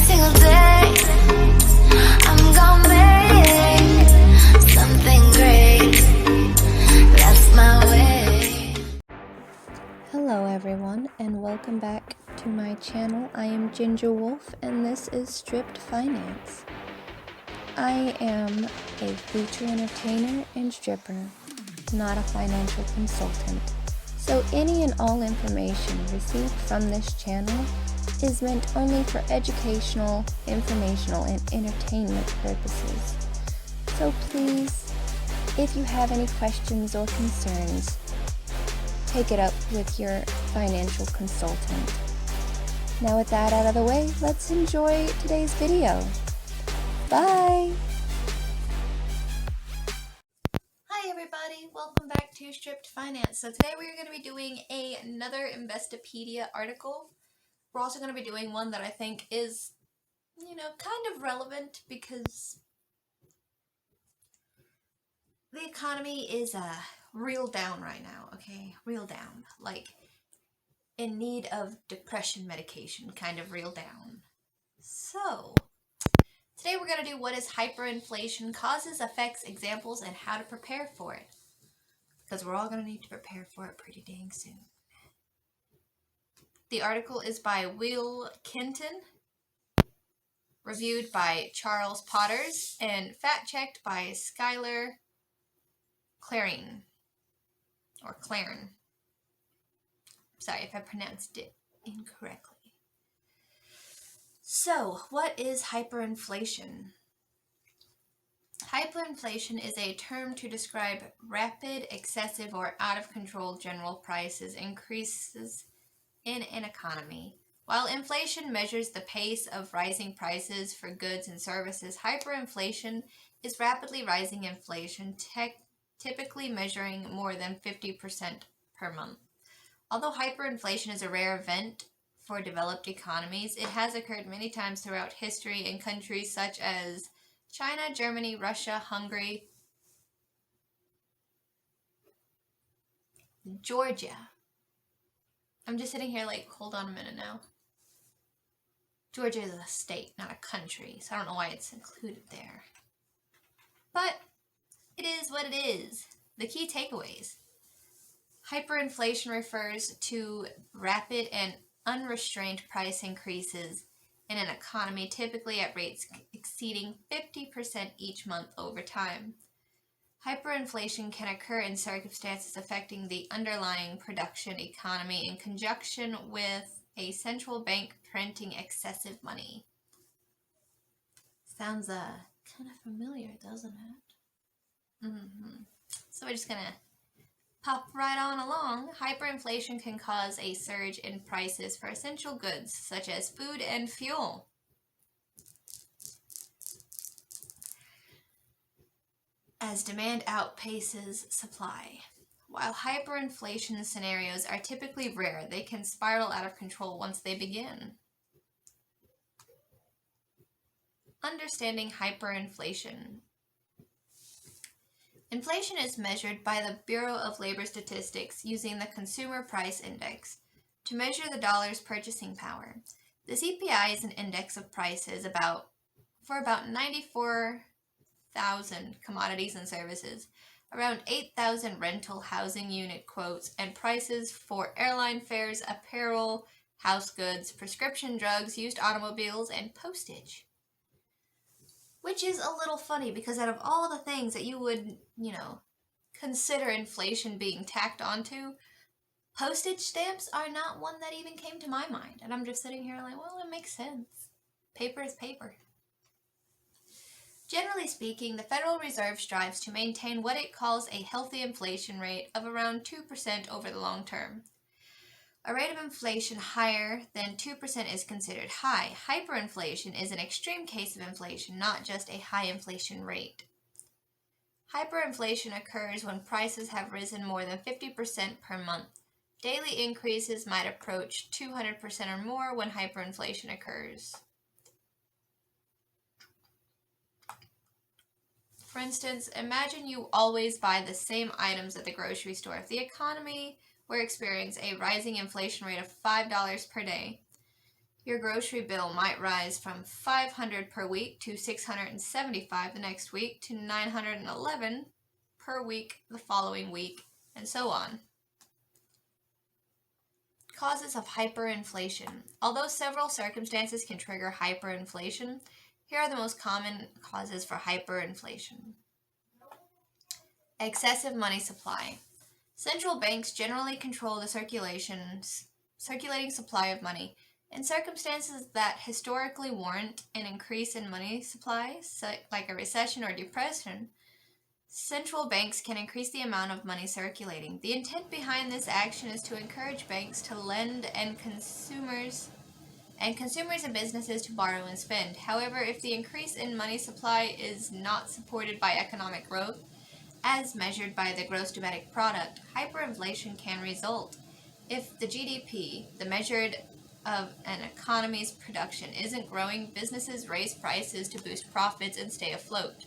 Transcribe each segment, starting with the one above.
single day. I'm gonna make something great. That's my way. Hello everyone, and welcome back to my channel. I am Ginger Wolf, and this is Stripped Finance. I am a feature entertainer and stripper, not a financial consultant. So any and all information received from this channel is meant only for educational, informational, and entertainment purposes. So please, if you have any questions or concerns, take it up with your financial consultant. Now with that out of the way, let's enjoy today's video. Bye! Hi everybody, welcome back to Stripped Finance. So today we're going to be doing another Investopedia article. We're also going to be doing one that I think is, kind of relevant because the economy is real down right now, okay? Real down. Like, in need of depression medication, kind of real down. So, today we're going to do what is hyperinflation, causes, effects, examples, and how to prepare for it. Because we're all going to need to prepare for it pretty dang soon. The article is by Will Kenton, reviewed by Charles Potters, and fact-checked by Skylar Clarin. Or Clarin. Sorry if I pronounced it incorrectly. So, what is hyperinflation? Hyperinflation is a term to describe rapid, excessive, or out-of-control general prices increases in an economy. While inflation measures the pace of rising prices for goods and services, hyperinflation is rapidly rising inflation, typically measuring more than 50% per month. Although hyperinflation is a rare event for developed economies, it has occurred many times throughout history in countries such as China, Germany, Russia, Hungary, Georgia. I'm just sitting here like, hold on a minute now. Georgia is a state, not a country, so I don't know why it's included there. But it is what it is. The key takeaways. Hyperinflation refers to rapid and unrestrained price increases in an economy, typically at rates exceeding 50% each month over time. Hyperinflation can occur in circumstances affecting the underlying production economy in conjunction with a central bank printing excessive money. Sounds kind of familiar, doesn't it? So we're just going to pop right on along. Hyperinflation can cause a surge in prices for essential goods such as food and fuel. As demand outpaces supply. While hyperinflation scenarios are typically rare, they can spiral out of control once they begin. Understanding hyperinflation. Inflation is measured by the Bureau of Labor Statistics using the Consumer Price Index to measure the dollar's purchasing power. The CPI is an index of prices for about 94,000 commodities and services, around 8,000 rental housing unit quotes, and prices for airline fares, apparel, house goods, prescription drugs, used automobiles, and postage. Which is a little funny because out of all the things that you would, consider inflation being tacked onto, postage stamps are not one that even came to my mind. And I'm just sitting here like, well, it makes sense. Paper is paper. Generally speaking, the Federal Reserve strives to maintain what it calls a healthy inflation rate of around 2% over the long term. A rate of inflation higher than 2% is considered high. Hyperinflation is an extreme case of inflation, not just a high inflation rate. Hyperinflation occurs when prices have risen more than 50% per month. Daily increases might approach 200% or more when hyperinflation occurs. For instance, imagine you always buy the same items at the grocery store. If the economy were experiencing a rising inflation rate of $5 per day, Your grocery bill might rise from $500 per week to $675 the next week to $911 per week the following week, and so on. Causes of hyperinflation. Although several circumstances can trigger hyperinflation, here are the most common causes for hyperinflation. Excessive money supply. Central banks generally control the circulating supply of money. In circumstances that historically warrant an increase in money supply, like a recession or depression, central banks can increase the amount of money circulating. The intent behind this action is to encourage banks to lend and consumers and businesses to borrow and spend. However, if the increase in money supply is not supported by economic growth, as measured by the gross domestic product, hyperinflation can result. If the GDP, the measured of an economy's production, isn't growing, businesses raise prices to boost profits and stay afloat.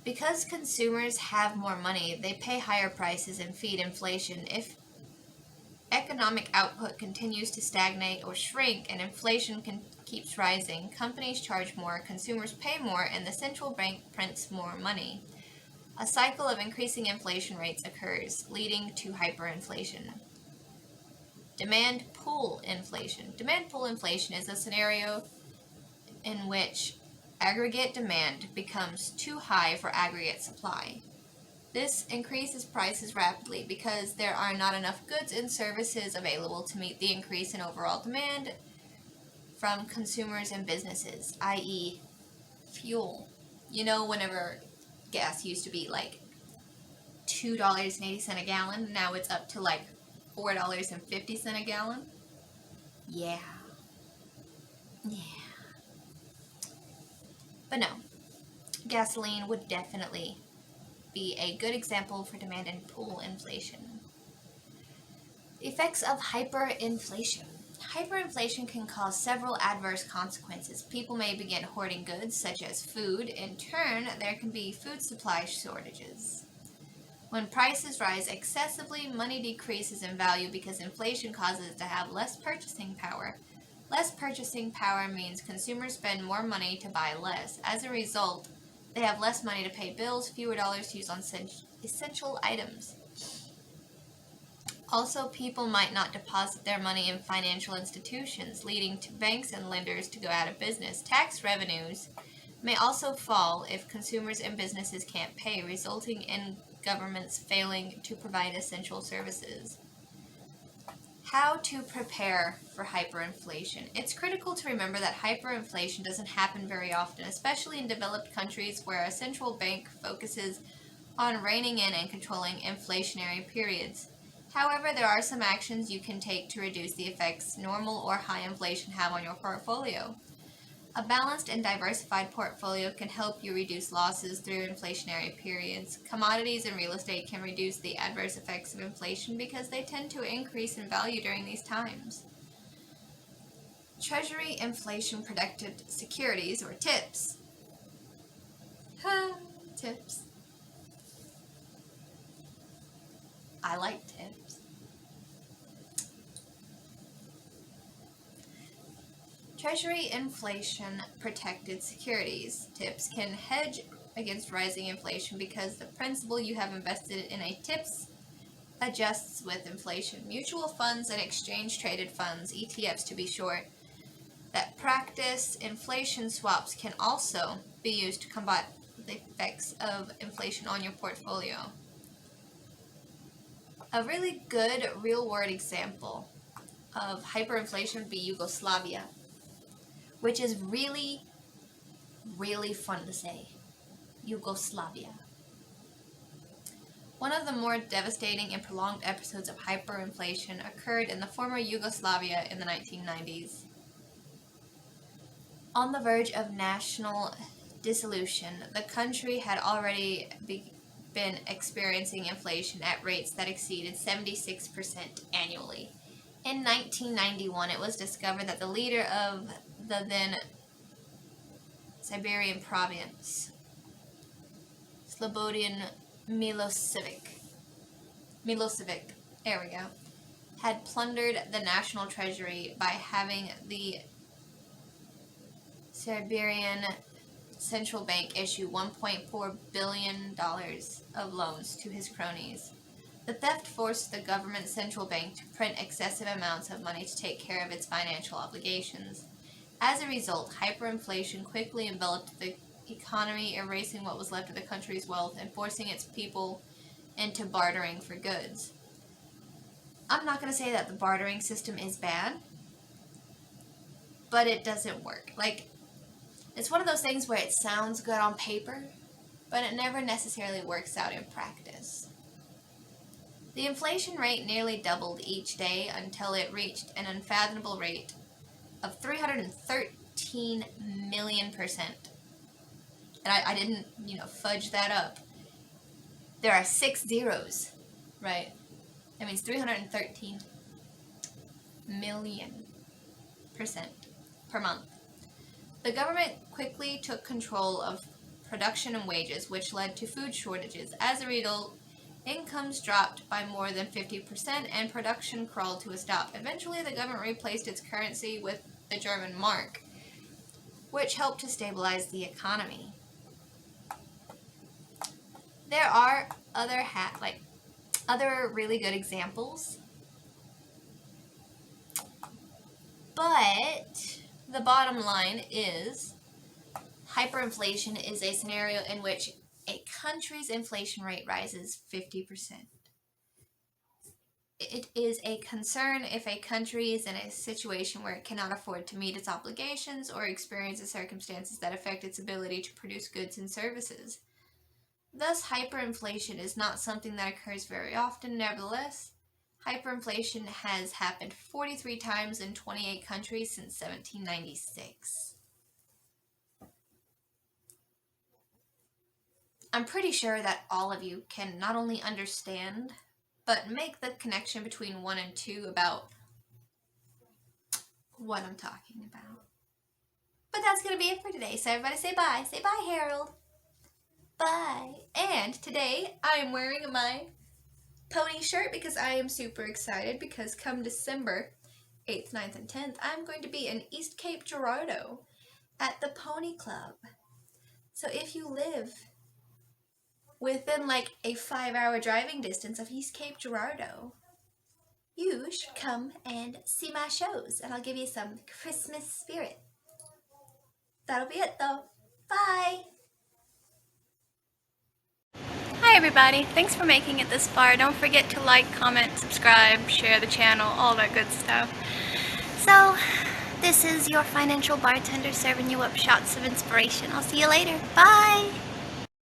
Because consumers have more money, they pay higher prices and feed inflation. If economic output continues to stagnate or shrink and inflation keeps rising, companies charge more, consumers pay more, and the central bank prints more money. A cycle of increasing inflation rates occurs, leading to hyperinflation. Demand pull inflation. Demand pull inflation is a scenario in which aggregate demand becomes too high for aggregate supply. This increases prices rapidly because there are not enough goods and services available to meet the increase in overall demand from consumers and businesses, i.e., fuel. You know, whenever gas used to be like $2.80 a gallon, now it's up to like $4.50 a gallon. Yeah. But no, gasoline would definitely be a good example for demand and pull inflation. Effects of hyperinflation. Hyperinflation can cause several adverse consequences. People may begin hoarding goods such as food. In turn, there can be food supply shortages. When prices rise excessively, money decreases in value because inflation causes it to have less purchasing power. Less purchasing power means consumers spend more money to buy less. As a result, they have less money to pay bills, fewer dollars to use on essential items. Also, people might not deposit their money in financial institutions, leading to banks and lenders to go out of business. Tax revenues may also fall if consumers and businesses can't pay, resulting in governments failing to provide essential services. How to prepare for hyperinflation. It's critical to remember that hyperinflation doesn't happen very often, especially in developed countries where a central bank focuses on reining in and controlling inflationary periods. However, there are some actions you can take to reduce the effects normal or high inflation have on your portfolio. A balanced and diversified portfolio can help you reduce losses through inflationary periods. Commodities and real estate can reduce the adverse effects of inflation because they tend to increase in value during these times. Treasury inflation protected securities, or TIPS. TIPS. I like TIPS. Treasury inflation protected securities, TIPS, can hedge against rising inflation because the principal you have invested in a TIPS adjusts with inflation. Mutual funds and exchange traded funds, ETFs to be short, that practice inflation swaps can also be used to combat the effects of inflation on your portfolio. A really good real-world example of hyperinflation would be Yugoslavia, which is really, really fun to say. Yugoslavia. One of the more devastating and prolonged episodes of hyperinflation occurred in the former Yugoslavia in the 1990s. On the verge of national dissolution, the country had already been experiencing inflation at rates that exceeded 76% annually. In 1991, it was discovered that the leader of the then Siberian province, Slobodan Milosevic, there we go, had plundered the national treasury by having the Siberian central bank issue $1.4 billion of loans to his cronies. The theft forced the government central bank to print excessive amounts of money to take care of its financial obligations. As a result, hyperinflation quickly enveloped the economy, erasing what was left of the country's wealth and forcing its people into bartering for goods. I'm not going to say that the bartering system is bad, but it doesn't work. Like, it's one of those things where it sounds good on paper, but it never necessarily works out in practice. The inflation rate nearly doubled each day until it reached an unfathomable rate of 313 million%. And I didn't, fudge that up. There are 6 zeros, right? That means 313 million% per month. The government quickly took control of production and wages, which led to food shortages. As a result, incomes dropped by more than 50% and production crawled to a stop. Eventually, the government replaced its currency with the German mark, which helped to stabilize the economy. There are other really good examples, but the bottom line is hyperinflation is a scenario in which a country's inflation rate rises 50%. It is a concern if a country is in a situation where it cannot afford to meet its obligations or experiences circumstances that affect its ability to produce goods and services. Thus, hyperinflation is not something that occurs very often. Nevertheless, hyperinflation has happened 43 times in 28 countries since 1796. I'm pretty sure that all of you can not only understand, but make the connection between 1 and 2 about what I'm talking about. But that's going to be it for today. So everybody say bye. Say bye, Harold. Bye. And today I am wearing my pony shirt because I am super excited because come December 8th, 9th, and 10th, I'm going to be in East Cape Girardeau at the Pony Club. So if you live within like a 5-hour driving distance of East Cape Girardeau, you should come and see my shows and I'll give you some Christmas spirit. That'll be it though. Bye! Hi everybody, thanks for making it this far. Don't forget to like, comment, subscribe, share the channel, all that good stuff. So, this is your financial bartender serving you up shots of inspiration. I'll see you later. Bye!